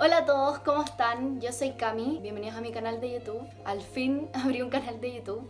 Hola a todos, ¿cómo están? Yo soy Cami, bienvenidos a mi canal de YouTube. Al fin abrí un canal de YouTube.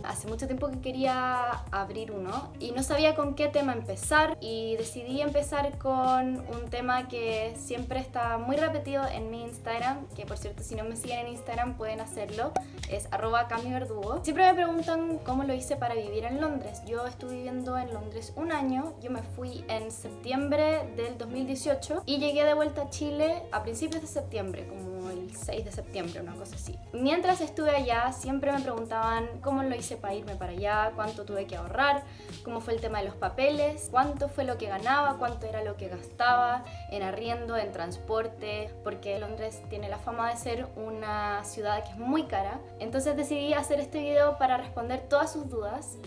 Hace mucho tiempo que quería abrir uno y no sabía con qué tema empezar y decidí empezar con un tema que siempre está muy repetido en mi Instagram, que por cierto si no me siguen en Instagram pueden hacerlo, es @camiverdugo. Siempre me preguntan cómo lo hice para vivir en Londres. Yo estuve viviendo en Londres un año, yo me fui en septiembre del 2018 y llegué de vuelta a Chile a principios de septiembre, como el 6 de septiembre, una cosa así. Mientras estuve allá siempre me preguntaban cómo lo hice para irme para allá, cuánto tuve que ahorrar, cómo fue el tema de los papeles, cuánto fue lo que ganaba, cuánto era lo que gastaba en arriendo, en transporte, porque Londres tiene la fama de ser una ciudad que es muy cara. Entonces decidí hacer este video para responder todas sus dudas.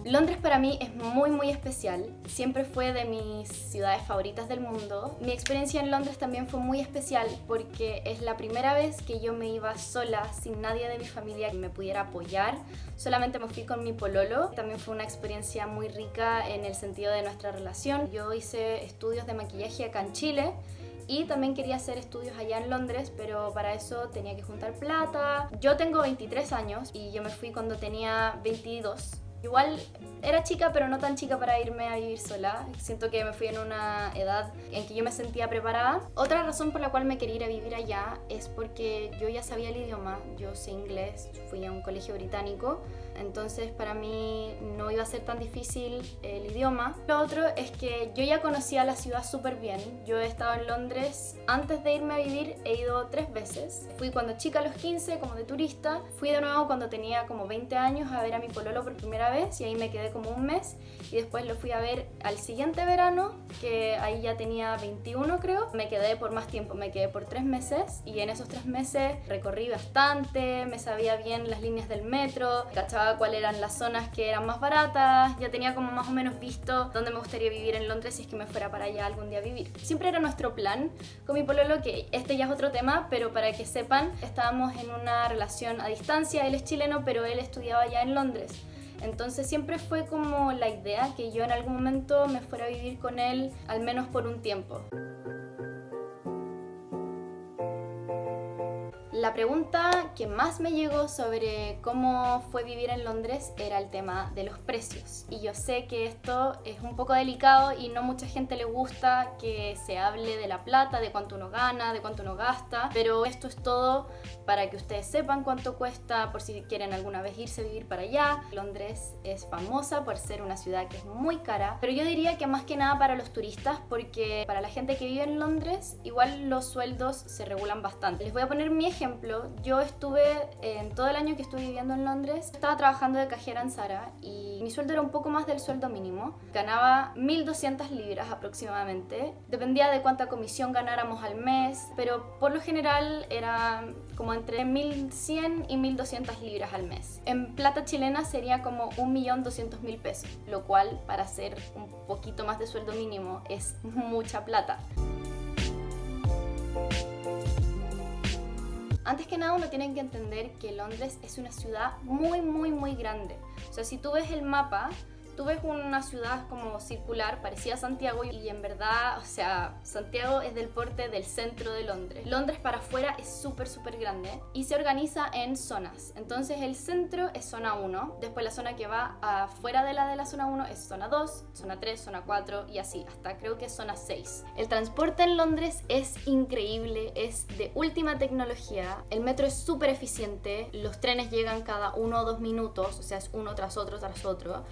Londres para mí es muy especial, siempre fue de mis ciudades favoritas del mundo. Mi experiencia en Londres también fue muy especial porque es la primera vez que yo me iba sola, sin nadie de mi familia que me pudiera apoyar. Solamente me fui con mi pololo. También fue una experiencia muy rica en el sentido de nuestra relación. Yo hice estudios de maquillaje acá en Chile y también quería hacer estudios allá en Londres, pero para eso tenía que juntar plata. Yo tengo 23 años y yo me fui cuando tenía 22. Igual era chica, pero no tan chica para irme a vivir sola. Siento que me fui en una edad en que yo me sentía preparada. Otra razón por la cual me quería ir a vivir allá es porque yo ya sabía el idioma. Yo sé inglés, fui a un colegio británico, entonces para mí no iba a ser tan difícil el idioma. Lo otro es que yo ya conocía la ciudad súper bien. Yo he estado en Londres antes de irme a vivir, he ido 3 veces. Fui cuando chica a los 15 como de turista. Fui de nuevo cuando tenía como 20 años a ver a mi pololo por primera vez y ahí me quedé como un mes y después lo fui a ver al siguiente verano, que ahí ya tenía 21 creo. Me quedé por más tiempo, me quedé por 3 meses y en esos 3 meses recorrí bastante, me sabía bien las líneas del metro, cachaba cuáles eran las zonas que eran más baratas, ya tenía como más o menos visto dónde me gustaría vivir en Londres si es que me fuera para allá algún día a vivir. Siempre era nuestro plan con mi pololo, que este ya es otro tema, pero para que sepan, estábamos en una relación a distancia. Él es chileno, pero él estudiaba allá en Londres. Entonces siempre fue como la idea que yo en algún momento me fuera a vivir con él, al menos por un tiempo. La pregunta que más me llegó sobre cómo fue vivir en Londres era el tema de los precios. Y yo sé que esto es un poco delicado y no mucha gente le gusta que se hable de la plata, de cuánto uno gana, de cuánto uno gasta, pero esto es todo para que ustedes sepan cuánto cuesta por si quieren alguna vez irse a vivir para allá. Londres es famosa por ser una ciudad que es muy cara, pero yo diría que más que nada para los turistas, porque para la gente que vive en Londres igual los sueldos se regulan bastante. Les voy a poner mi ejemplo. Yo estuve, en todo el año que estuve viviendo en Londres, estaba trabajando de cajera en Zara y mi sueldo era un poco más del sueldo mínimo. Ganaba 1.200 libras aproximadamente. Dependía de cuánta comisión ganáramos al mes, pero por lo general era como entre 1.100 y 1.200 libras al mes. En plata chilena sería como 1.200.000 pesos, lo cual para ser un poquito más de sueldo mínimo es mucha plata. Antes que nada uno tiene que entender que Londres es una ciudad muy grande. O sea, si tú ves el mapa, tú ves una ciudad como circular, parecida a Santiago, y en verdad, o sea, Santiago es del porte del centro de Londres. Londres para afuera es súper grande y se organiza en zonas. Entonces el centro es zona 1, después la zona que va afuera de la zona 1 es zona 2, zona 3, zona 4 y así, hasta creo que es zona 6. El transporte en Londres es increíble, es de última tecnología. El metro es súper eficiente, los trenes llegan cada 1 o 2 minutos, o sea, es uno tras otro.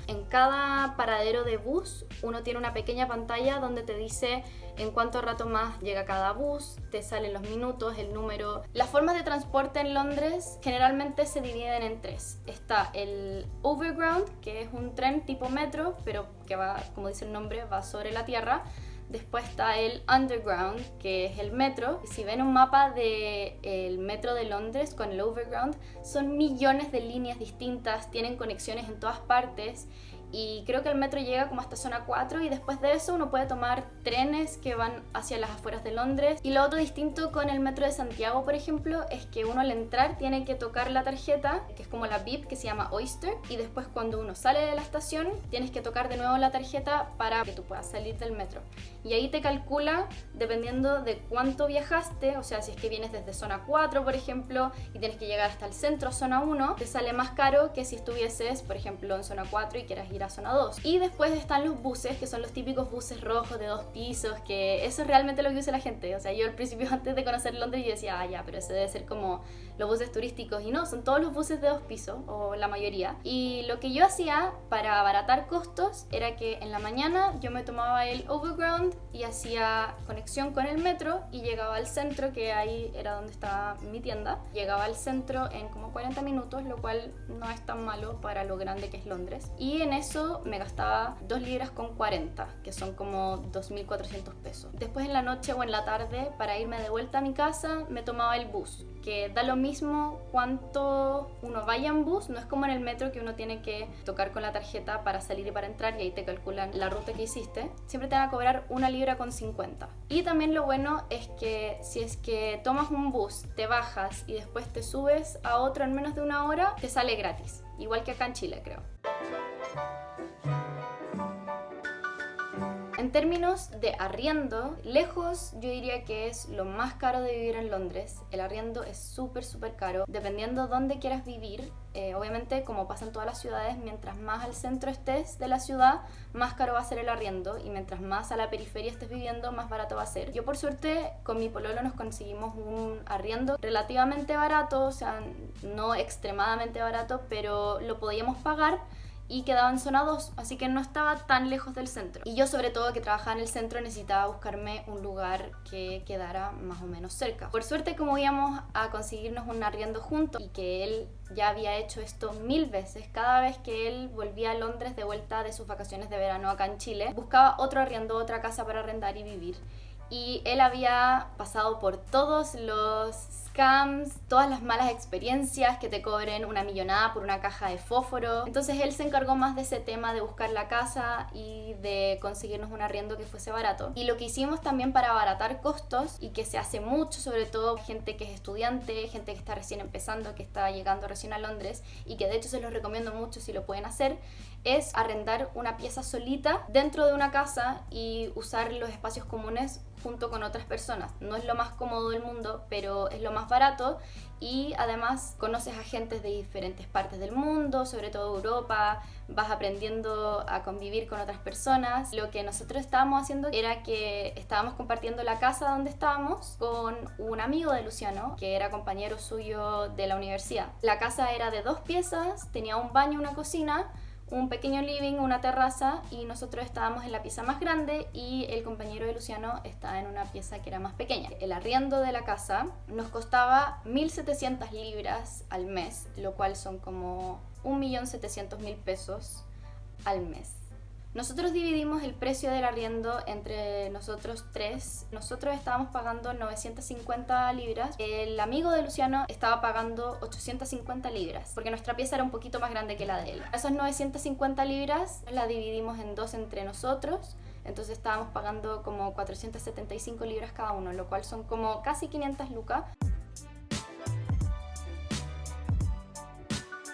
En cada paradero de bus uno tiene una pequeña pantalla donde te dice en cuánto rato más llega cada bus, te salen los minutos, el número. Las formas de transporte en Londres generalmente se dividen en 3. Está el Overground, que es un tren tipo metro, pero que va, como dice el nombre, va sobre la tierra. Después está el Underground, que es el metro. Si ven un mapa del metro de Londres con el Overground, son millones de líneas distintas, tienen conexiones en todas partes y creo que el metro llega como hasta zona 4 y después de eso uno puede tomar trenes que van hacia las afueras de Londres. Y lo otro distinto con el metro de Santiago, por ejemplo, es que uno al entrar tiene que tocar la tarjeta, que es como la VIP, que se llama Oyster, y después cuando uno sale de la estación tienes que tocar de nuevo la tarjeta para que tú puedas salir del metro. Y ahí te calcula dependiendo de cuánto viajaste, o sea, si es que vienes desde zona 4, por ejemplo, y tienes que llegar hasta el centro, zona 1, te sale más caro que si estuvieses, por ejemplo, en zona 4 y quieras ir a zona 2. Y después están los buses, que son los típicos buses rojos de 2 pisos, que eso es realmente lo que usa la gente. O sea, yo al principio, antes de conocer Londres, yo decía, ah, ya, pero ese debe ser como los buses turísticos. Y no, son todos los buses de 2 pisos, o la mayoría. Y lo que yo hacía para abaratar costos era que en la mañana yo me tomaba el Overground y hacía conexión con el metro y llegaba al centro, que ahí era donde estaba mi tienda. Llegaba al centro en como 40 minutos, lo cual no es tan malo para lo grande que es Londres. Y en eso me gastaba 2 libras con 40, que son como 2.400 pesos. Después en la noche o en la tarde, para irme de vuelta a mi casa, me tomaba el bus, que da lo mismo cuánto uno vaya en bus. No es como en el metro que uno tiene que tocar con la tarjeta para salir y para entrar y ahí te calculan la ruta que hiciste. Siempre te van a cobrar 1 libra con 50. Y también lo bueno es que si es que tomas un bus, te bajas y después te subes a otro en menos de 1 hora, te sale gratis. Igual que acá en Chile, creo. En términos de arriendo, lejos yo diría que es lo más caro de vivir en Londres. El arriendo es súper caro, dependiendo dónde quieras vivir. Obviamente, como pasa en todas las ciudades, mientras más al centro estés de la ciudad, más caro va a ser el arriendo, y mientras más a la periferia estés viviendo, más barato va a ser. Yo por suerte con mi pololo nos conseguimos un arriendo relativamente barato, o sea, no extremadamente barato, pero lo podíamos pagar. Y quedaba en zona 2, así que no estaba tan lejos del centro. Y yo, sobre todo que trabajaba en el centro, necesitaba buscarme un lugar que quedara más o menos cerca. Por suerte, como íbamos a conseguirnos un arriendo juntos y que él ya había hecho esto 1000 veces, cada vez que él volvía a Londres de vuelta de sus vacaciones de verano acá en Chile, buscaba otro arriendo, otra casa para arrendar y vivir. Y él había pasado por todos los scams, todas las malas experiencias, que te cobren una millonada por una caja de fósforo. Entonces él se encargó más de ese tema de buscar la casa y de conseguirnos un arriendo que fuese barato. Y lo que hicimos también para abaratar costos, y que se hace mucho, sobre todo gente que es estudiante, gente que está recién empezando, que está llegando recién a Londres, y que de hecho se los recomiendo mucho si lo pueden hacer, es arrendar una pieza solita dentro de una casa y usar los espacios comunes junto con otras personas. No es lo más cómodo del mundo, pero es lo más barato, y además conoces a gente de diferentes partes del mundo, sobre todo Europa, vas aprendiendo a convivir con otras personas. Lo que nosotros estábamos haciendo era que estábamos compartiendo la casa donde estábamos con un amigo de Luciano, que era compañero suyo de la universidad. La casa era de 2 piezas, tenía un baño, una cocina, un pequeño living, una terraza, y nosotros estábamos en la pieza más grande y el compañero de Luciano estaba en una pieza que era más pequeña. El arriendo de la casa nos costaba 1.700 libras al mes, lo cual son como 1.700.000 pesos al mes. Nosotros dividimos el precio del arriendo entre nosotros 3. Nosotros estábamos pagando 950 libras. El amigo de Luciano estaba pagando 850 libras, porque nuestra pieza era un poquito más grande que la de él. Esas 950 libras la dividimos en 2 entre nosotros. Entonces estábamos pagando como 475 libras cada uno, lo cual son como casi 500 lucas.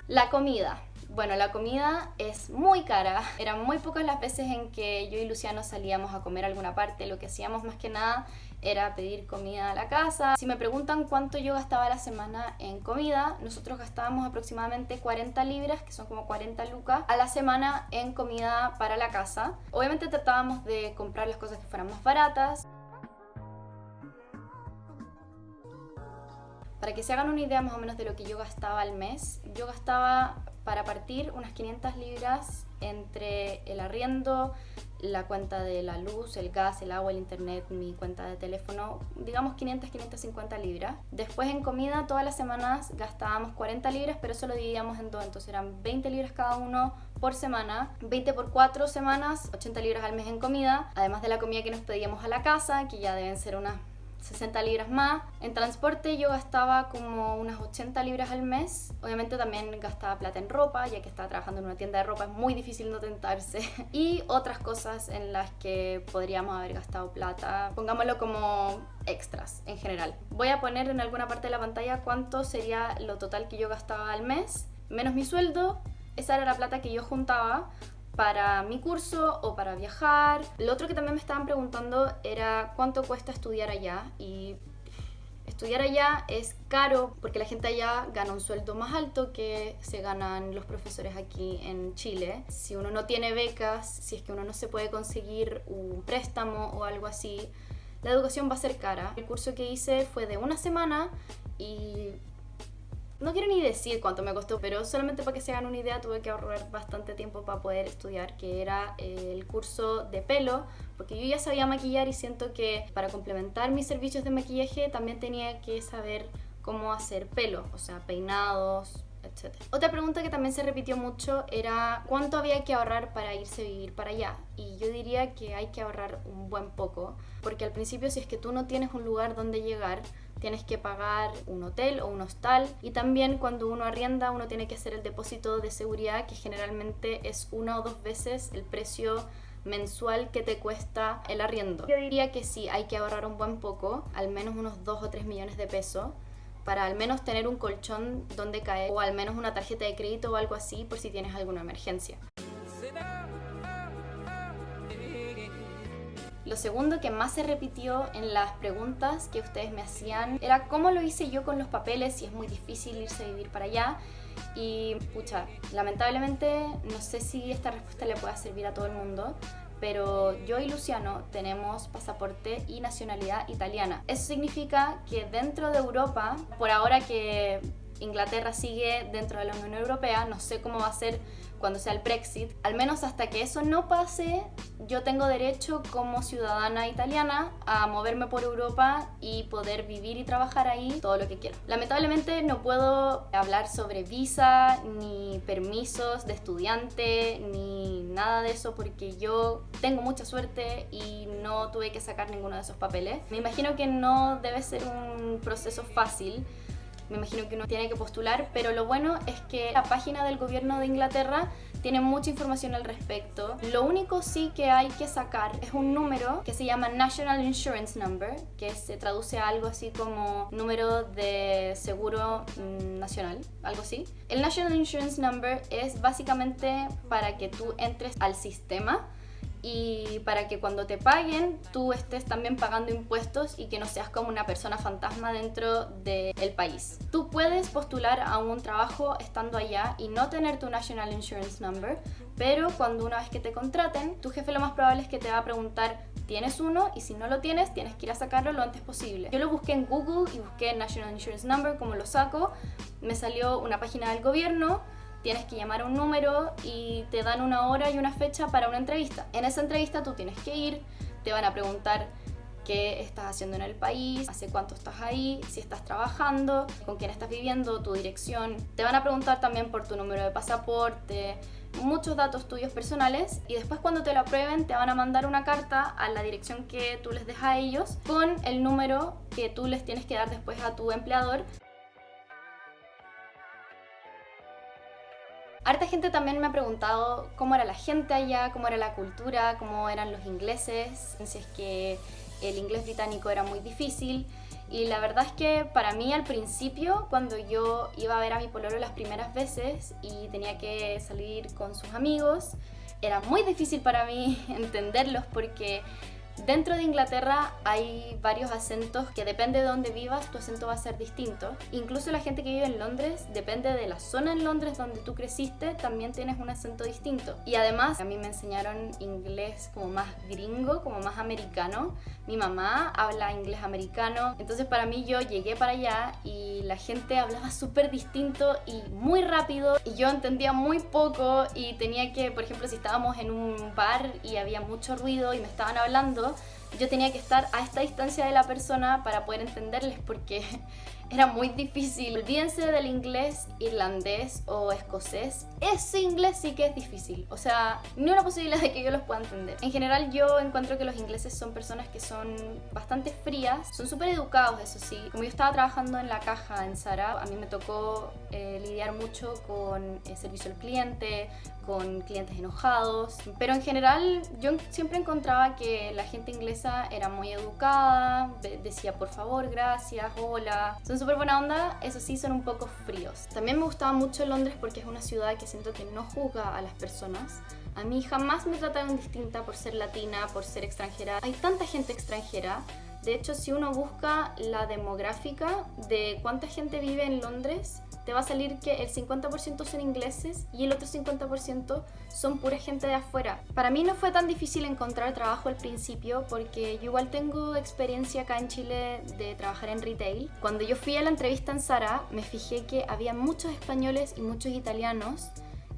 La comida. Bueno, la comida es muy cara. Eran muy pocas las veces en que yo y Luciano salíamos a comer a alguna parte. Lo que hacíamos más que nada era pedir comida a la casa. Si me preguntan cuánto yo gastaba a la semana en comida, nosotros gastábamos aproximadamente 40 libras, que son como 40 lucas, a la semana en comida para la casa. Obviamente tratábamos de comprar las cosas que fueran más baratas. Para que se hagan una idea más o menos de lo que yo gastaba al mes, yo gastaba para partir unas 500 libras entre el arriendo, la cuenta de la luz, el gas, el agua, el internet, mi cuenta de teléfono, digamos 550 libras. Después en comida todas las semanas gastábamos 40 libras, pero eso lo dividíamos en 2, entonces eran 20 libras cada uno por semana, 20 por 4 semanas, 80 libras al mes en comida, además de la comida que nos pedíamos a la casa, que ya deben ser unas 60 libras más. En transporte yo gastaba como unas 80 libras al mes. Obviamente también gastaba plata en ropa, ya que estaba trabajando en una tienda de ropa, es muy difícil no tentarse. Y otras cosas en las que podríamos haber gastado plata, pongámoslo como extras en general. Voy a poner en alguna parte de la pantalla cuánto sería lo total que yo gastaba al mes, menos mi sueldo. Esa era la plata que yo juntaba para mi curso o para viajar. Lo otro que también me estaban preguntando era cuánto cuesta estudiar allá, y estudiar allá es caro porque la gente allá gana un sueldo más alto que se ganan los profesores aquí en Chile. Si uno no tiene becas, si es que uno no se puede conseguir un préstamo o algo así, la educación va a ser cara. El curso que hice fue de una semana y no quiero ni decir cuánto me costó, pero solamente para que se hagan una idea tuve que ahorrar bastante tiempo para poder estudiar, que era el curso de pelo, porque yo ya sabía maquillar y siento que para complementar mis servicios de maquillaje también tenía que saber cómo hacer pelo, o sea, peinados, etc. Otra pregunta que también se repitió mucho era cuánto había que ahorrar para irse a vivir para allá, y yo diría que hay que ahorrar un buen poco, porque al principio si es que tú no tienes un lugar donde llegar, tienes que pagar un hotel o un hostal, y también cuando uno arrienda uno tiene que hacer el depósito de seguridad, que generalmente es 1 o 2 veces el precio mensual que te cuesta el arriendo. Yo diría que sí, hay que ahorrar un buen poco, al menos unos 2 o 3 millones de pesos, para al menos tener un colchón donde caer, o al menos una tarjeta de crédito o algo así por si tienes alguna emergencia. Lo segundo que más se repitió en las preguntas que ustedes me hacían era cómo lo hice yo con los papeles, si es muy difícil irse a vivir para allá. Y pucha, lamentablemente no sé si esta respuesta le pueda servir a todo el mundo, pero yo y Luciano tenemos pasaporte y nacionalidad italiana. Eso significa que dentro de Europa, por ahora que Inglaterra sigue dentro de la Unión Europea, no sé cómo va a ser cuando sea el Brexit, al menos hasta que eso no pase, yo tengo derecho como ciudadana italiana a moverme por Europa y poder vivir y trabajar ahí todo lo que quiero. Lamentablemente no puedo hablar sobre visa, ni permisos de estudiante, ni nada de eso, porque yo tengo mucha suerte y no tuve que sacar ninguno de esos papeles. Me imagino que no debe ser un proceso fácil. Me imagino que uno tiene que postular, pero lo bueno es que la página del gobierno de Inglaterra tiene mucha información al respecto. Lo único sí que hay que sacar es un número que se llama National Insurance Number, que se traduce a algo así como número de seguro nacional, algo así. El National Insurance Number es básicamente para que tú entres al sistema y para que cuando te paguen tú estés también pagando impuestos y que no seas como una persona fantasma dentro del país. Tú puedes postular a un trabajo estando allá y no tener tu National Insurance Number, pero cuando una vez que te contraten, tu jefe lo más probable es que te va a preguntar ¿tienes uno? Y si no lo tienes, tienes que ir a sacarlo lo antes posible. Yo lo busqué en Google y busqué National Insurance Number, ¿cómo lo saco? Me salió una página del gobierno. Tienes que llamar a un número y te dan una hora y una fecha para una entrevista. En esa entrevista tú tienes que ir, te van a preguntar qué estás haciendo en el país, hace cuánto estás ahí, si estás trabajando, con quién estás viviendo, tu dirección. Te van a preguntar también por tu número de pasaporte, muchos datos tuyos personales, y después cuando te lo aprueben te van a mandar una carta a la dirección que tú les dejas a ellos con el número que tú les tienes que dar después a tu empleador. Harta gente también me ha preguntado cómo era la gente allá, cómo era la cultura, cómo eran los ingleses, si es que el inglés británico era muy difícil. Y la verdad es que para mí al principio, cuando yo iba a ver a mi pololo las primeras veces y tenía que salir con sus amigos, era muy difícil para mí entenderlos porque dentro de Inglaterra hay varios acentos que depende de dónde vivas, tu acento va a ser distinto. Incluso la gente que vive en Londres, depende de la zona en Londres donde tú creciste, también tienes un acento distinto. Y además, a mí me enseñaron inglés como más gringo, como más americano. Mi mamá habla inglés americano, entonces para mí yo llegué para allá y la gente hablaba súper distinto y muy rápido y yo entendía muy poco y tenía que, por ejemplo, si estábamos en un bar y había mucho ruido y me estaban hablando, yo tenía que estar a esta distancia de la persona para poder entenderles porque era muy difícil. Olvídense del inglés irlandés o escocés. Ese inglés sí que es difícil. O sea, ni una posibilidad de que yo los pueda entender. En general yo encuentro que los ingleses son personas que son bastante frías. Son súper educados, eso sí. Como yo estaba trabajando en la caja en Zara, a mí me tocó lidiar mucho con servicio al cliente, con clientes enojados. Pero en general yo siempre encontraba que la gente inglesa era muy educada. Decía por favor, gracias, hola. Son súper buena onda, eso sí, son un poco fríos. También me gustaba mucho Londres porque es una ciudad que siento que no juzga a las personas. A mí jamás me trataron distinta por ser latina, por ser extranjera. Hay tanta gente extranjera. De hecho, si uno busca la demográfica de cuánta gente vive en Londres, te va a salir que el 50% son ingleses y el otro 50% son pura gente de afuera. Para mí no fue tan difícil encontrar trabajo al principio porque yo igual tengo experiencia acá en Chile de trabajar en retail. Cuando yo fui a la entrevista en Zara, me fijé que había muchos españoles y muchos italianos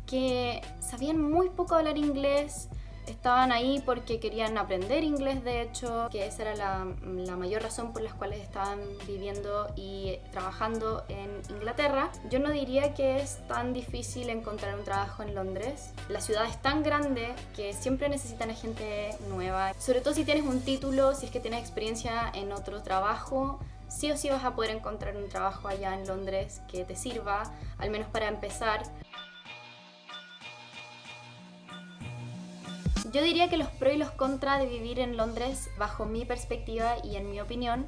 que sabían muy poco hablar inglés. Estaban ahí porque querían aprender inglés, de hecho, que esa era la mayor razón por las cuales estaban viviendo y trabajando en Inglaterra. Yo no diría que es tan difícil encontrar un trabajo en Londres. La ciudad es tan grande que siempre necesitan a gente nueva. Sobre todo si tienes un título, si es que tienes experiencia en otro trabajo, sí o sí vas a poder encontrar un trabajo allá en Londres que te sirva, al menos para empezar. Yo diría que los pros y los contras de vivir en Londres, bajo mi perspectiva y en mi opinión,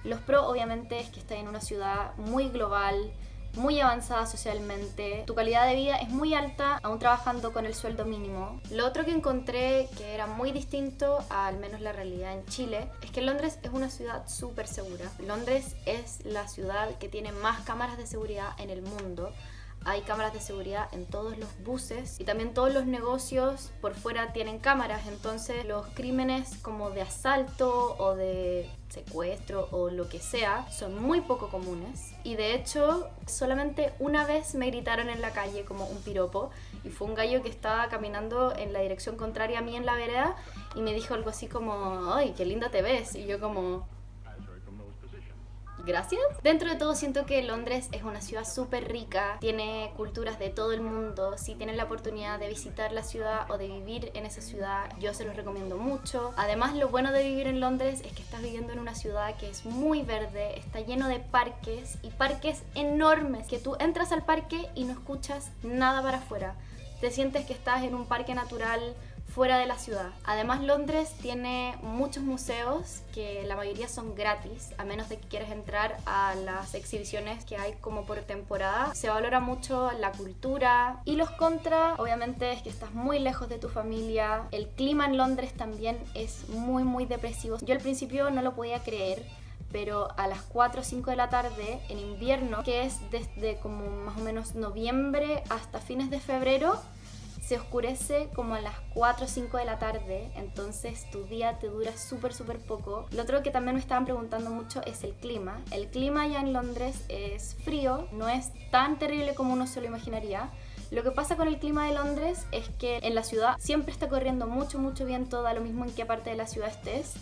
los pros obviamente es que estás en una ciudad muy global, muy avanzada socialmente, tu calidad de vida es muy alta, aún trabajando con el sueldo mínimo. Lo otro que encontré que era muy distinto a al menos la realidad en Chile, es que Londres es una ciudad súper segura. Londres es la ciudad que tiene más cámaras de seguridad en el mundo. Hay cámaras de seguridad en todos los buses y también todos los negocios por fuera tienen cámaras, entonces los crímenes como de asalto o de secuestro o lo que sea son muy poco comunes. Y de hecho solamente una vez me gritaron en la calle como un piropo y fue un gallo que estaba caminando en la dirección contraria a mí en la vereda y me dijo algo así como "Ay, qué linda te ves", y yo como gracias. Dentro de todo siento que Londres es una ciudad súper rica, tiene culturas de todo el mundo. Si tienen la oportunidad de visitar la ciudad o de vivir en esa ciudad, yo se los recomiendo mucho. Además, lo bueno de vivir en Londres es que estás viviendo en una ciudad que es muy verde, está lleno de parques y parques enormes, que tú entras al parque y no escuchas nada para afuera. Te sientes que estás en un parque natural fuera de la ciudad. Además, Londres tiene muchos museos que la mayoría son gratis, a menos de que quieras entrar a las exhibiciones que hay como por temporada. Se valora mucho la cultura. Y los contras, obviamente, es que estás muy lejos de tu familia. El clima en Londres también es muy depresivo. Yo al principio no lo podía creer, pero a las 4 o 5 de la tarde en invierno, que es desde como más o menos noviembre hasta fines de febrero, se oscurece como a las 4 o 5 de la tarde, entonces tu día te dura súper poco. Lo otro que también me estaban preguntando mucho es el clima. El clima allá en Londres es frío, no es tan terrible como uno se lo imaginaría. Lo que pasa con el clima de Londres es que en la ciudad siempre está corriendo mucho viento, da lo mismo en qué parte de la ciudad estés.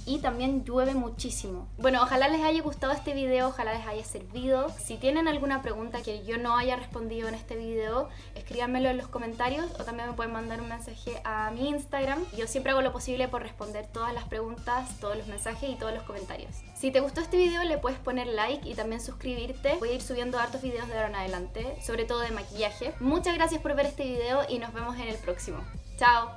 Y también llueve muchísimo. Bueno, ojalá les haya gustado este video, ojalá les haya servido. Si tienen alguna pregunta que yo no haya respondido en este video, escríbanmelo en los comentarios o también me pueden mandar un mensaje a mi Instagram. Yo siempre hago lo posible por responder todas las preguntas, todos los mensajes y todos los comentarios. Si te gustó este video le puedes poner like y también suscribirte. Voy a ir subiendo hartos videos de ahora en adelante, sobre todo de maquillaje. Muchas gracias por ver este video y nos vemos en el próximo. ¡Chao!